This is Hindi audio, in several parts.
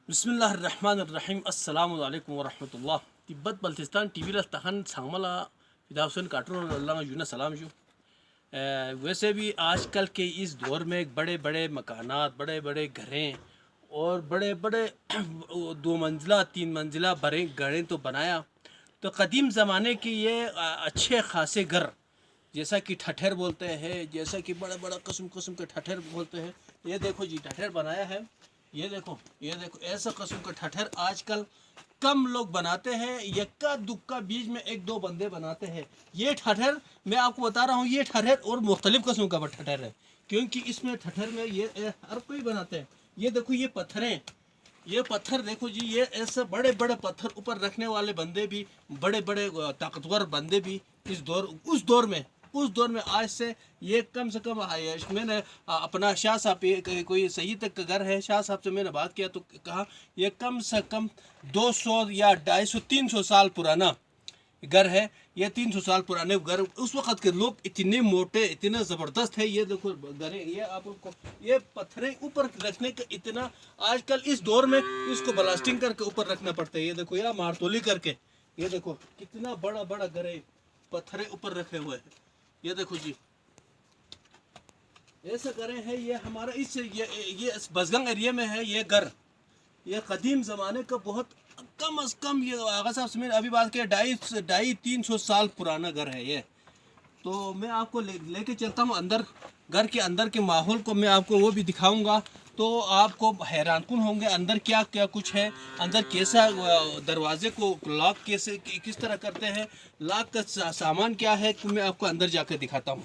बिस्मिल्लाहिर्रहमानिर्रहीम अस्सलामु अलैकुम वरहमतुल्लाह तिब्बत बल्तिस्तान टीवी तहन सांगमला फिदाउसन काटरो अल्लाह यूना सलाम जो वैसे भी आजकल के इस दौर में बड़े बड़े मकानात बड़े बड़े घरें और बड़े बड़े दो मंजिला तीन मंजिला बड़े घरें तो बनाया। तो कदीम ज़माने के ये अच्छे खासे घर जैसा कि ठठर बोलते हैं, जैसा कि बड़ा बड़ा कस्म कस्म के ठठर बोलते हैं। ये देखो जी ठठर बनाया है। ये देखो ऐसा कस्म का ठठर आजकल कम लोग बनाते हैं, यक्का दुक्का बीच में एक दो बंदे बनाते हैं। ये ठठर मैं आपको बता रहा हूँ, ये ठठर और मुख्तलिफ कस्म का ठठर है, क्योंकि इसमें ठठर में ये हर कोई बनाते हैं। ये देखो ये पत्थरें, ये पत्थर देखो जी, ये ऐसे बड़े बड़े पत्थर ऊपर रखने वाले बंदे भी, बड़े बड़े ताकतवर बंदे भी उस दौर में आज से ये कम से कम मैंने अपना शाह साहब कोई सही तक का घर है, शाह साहब से मैंने बात किया तो कहा ये कम से कम 200 या 250 300 साल पुराना घर है। ये 300 साल पुराने घर, उस वक़्त के लोग इतने मोटे इतने ज़बरदस्त है। ये देखो घरें, ये आपको ये पत्थरें ऊपर रखने का इतना, आजकल इस दौर में इसको ब्लास्टिंग करके ऊपर रखना पड़ता है। ये देखो या मारतोली करके, ये देखो कितना बड़ा बड़ा घर है, पत्थरें ऊपर रखे हुए हैं। ये देखो जी ऐसा घरें है। ये हमारा ये बसगंग एरिया में है ये घर। ये कदीम ज़माने का बहुत कम अज़ कम, ये आगा साहब से मैंने अभी बात किया, 250-300 साल पुराना घर है ये। तो मैं आपको लेके चलता हूँ अंदर, घर के अंदर के माहौल को मैं आपको वो भी दिखाऊंगा, तो आपको हैरानकुन होंगे अंदर क्या क्या कुछ है, अंदर कैसा दरवाजे को लॉक कैसे किस तरह करते हैं, लॉक का सामान क्या है, तो मैं आपको अंदर जाकर दिखाता हूँ।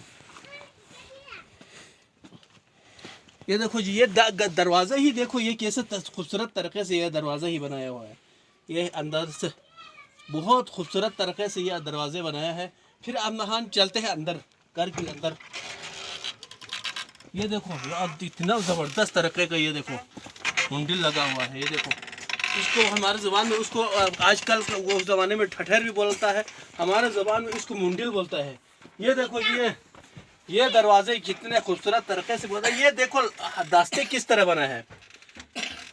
ये देखो जी ये दरवाज़ा ही देखो, ये कैसे खूबसूरत तरीके से ये दरवाज़ा ही बनाया हुआ है। ये अंदर से बहुत खूबसूरत तरीके से ये दरवाजे बनाया है। फिर अब हम चलते हैं अंदर, घर के अंदर। ये देखो यार इतना ज़बरदस्त तरीके का, ये देखो मुंडिल लगा हुआ है। ये देखो इसको हमारे ज़बान में, उसको आजकल वो उस ज़माने में ठठर भी बोलता है, हमारे ज़बान में इसको मुंडिल बोलता है। ये देखो ये दरवाजे कितने खूबसूरत तरीके से बना। ये देखो दस्ते किस तरह बना है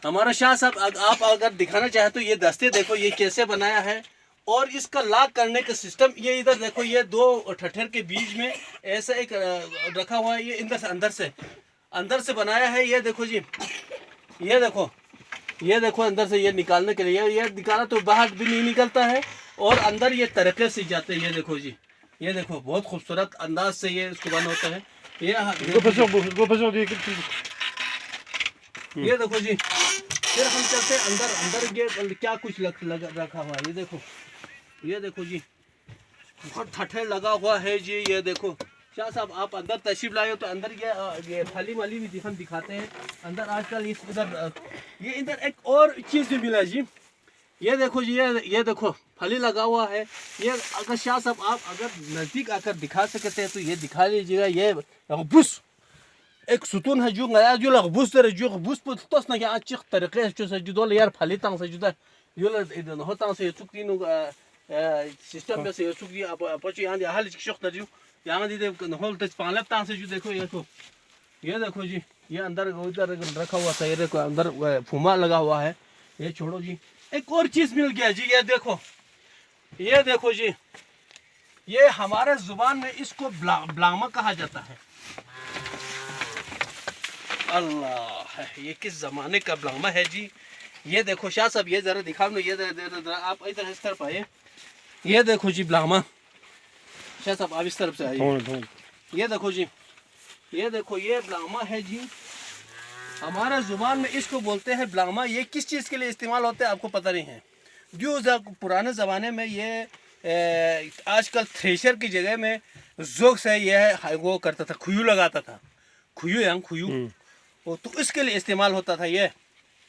हमारा शाह साहब, आप अगर दिखाना चाहे तो ये दस्ते देखो ये कैसे बनाया है। और इसका लॉक करने का सिस्टम, ये इधर देखो ये दो ठठर के बीच में ऐसा एक रखा हुआ है, ये अंदर से बनाया है। ये देखो जी ये देखो अंदर से ये निकालने के लिए, ये निकाला तो बाहर भी नहीं निकलता है और अंदर ये तरीके से जाते हैं। ये देखो जी, ये देखो बहुत खूबसूरत अंदाज से ये इसको बंद होता है। ये देखो जी, फिर हम चलते हैं अंदर ये क्या कुछ रखा हुआ है। ये देखो जी बहुत ठठर लगा हुआ है जी। ये देखो शाह साहब आप अंदर तशरीफ लाए हो तो अंदर ये थाली माली भी हम दिखाते हैं अंदर। आजकल इधर एक और चीज़ भी मिला जी। ये देखो जी ये देखो फली लगा हुआ है। ये अगर शाह साहब आप अगर नज़दीक आकर दिखा सकते हैं तो ये दिखा लीजिएगा। ये बुश एक सुतून है जो नया जो लगबूस तेरे जो लगबूस पर तो ना क्या अच्छी तरीके से जो दो यार फली तंग से जुदा यो ल इधर होता से चुक तीनों सिस्टम पे से चुक दिया आप यहाँ दिया हाल की शख्त जो यहाँ दी होल तक पाले तंग से जो देखो ये देखो जी ये अंदर उधर रखा हुआ था। ये देखो अंदर फुमा लगा हुआ है। ये छोड़ो जी, एक और चीज़ मिल गया जी। ये देखो जी, ये हमारे जुबान में इसको ब्लामा कहा जाता है। अल्लाह, ये किस ज़माने का ब्लामा है जी। ये देखो शाह साहब ये ज़रा दिखाओ ना, ये आप इधर इस तरफ आए। ये देखो जी ब्लामा, शाह साहब आप इस तरफ से आइए। ये देखो जी ये देखो ये ब्लामा है जी। हमारे ज़ुबान में इसको बोलते हैं ब्लामा। ये किस चीज़ के लिए इस्तेमाल होते हैं आपको पता नहीं है। जो पुराने ज़माने में ये आजकल थ्रेशर की जगह में जोक से ये वो करता था, खुयू लगाता था, खुयू वो तो इसके लिए इस्तेमाल होता था। ये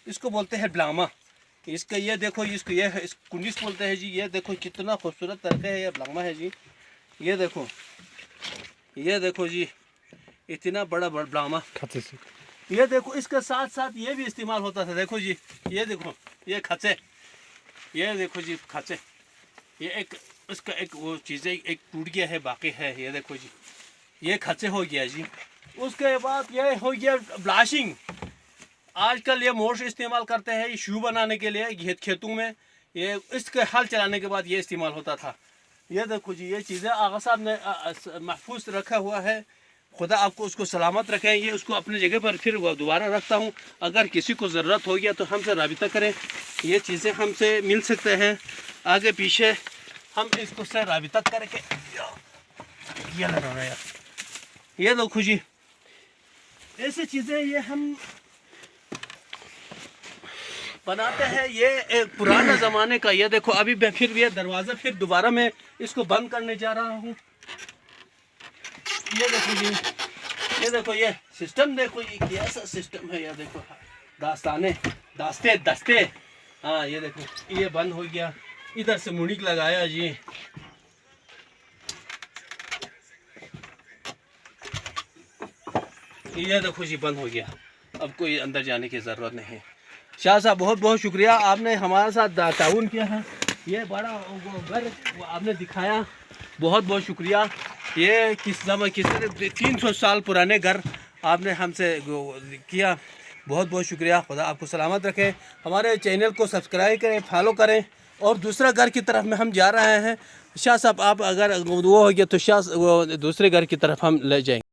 इसको बोलते हैं ब्लामा। इसका ये देखो इसको ये कुंडिस बोलते हैं जी। ये देखो कितना खूबसूरत तरीके है, ये ब्लामा है जी। ये देखो जी इतना बड़ा ब्लामा। ये देखो इसके साथ साथ ये भी इस्तेमाल होता था। देखो जी ये देखो ये खचे, ये देखो जी खचे, ये एक इसका एक वो चीज़ें एक टूट गया है बाकी है। ये देखो जी ये खचे हो गया जी। उसके बाद ये हो गया ब्लाशिंग। आजकल ये मोटर इस्तेमाल करते हैं ये शू बनाने के लिए खेतों में, ये इसके हल चलाने के बाद ये इस्तेमाल होता था। ये देखो जी ये चीज़ें आगा साहब ने महफूज रखा हुआ है। खुदा आपको उसको सलामत रखें। ये उसको अपनी जगह पर फिर दोबारा रखता हूँ। अगर किसी को ज़रूरत हो गया तो हमसे रब्ता करें, ये चीज़ें हमसे मिल सकते हैं। आगे पीछे हम इसको से रब्ता करके ये लगा रहे हैं। ये देखो जी ऐसी चीज़ें ये हम बनाते हैं। ये एक पुराना ज़माने का, ये देखो अभी मैं फिर ये दरवाज़ा फिर दोबारा मैं इसको बंद करने जा रहा हूँ। ये देखो जी, ये देखो ये सिस्टम देखो, ये कैसा सिस्टम है। ये देखो दस्ते, हाँ ये देखो ये बंद हो गया। इधर से मुड़ीक लगाया जी, ये देखो जी बंद हो गया। अब कोई अंदर जाने की ज़रूरत नहीं है। शाह साहब बहुत बहुत शुक्रिया, आपने हमारे साथ ताउन किया है। ये बड़ा घर आपने दिखाया, बहुत बहुत शुक्रिया। ये किस 300 साल पुराने घर आपने हमसे किया, बहुत बहुत शुक्रिया। खुदा आपको सलामत रखे। हमारे चैनल को सब्सक्राइब करें, फॉलो करें। और दूसरा घर की तरफ में हम जा रहे हैं। शाह साहब आप अगर वो हो गया तो शाह दूसरे घर की तरफ हम ले जाएंगे।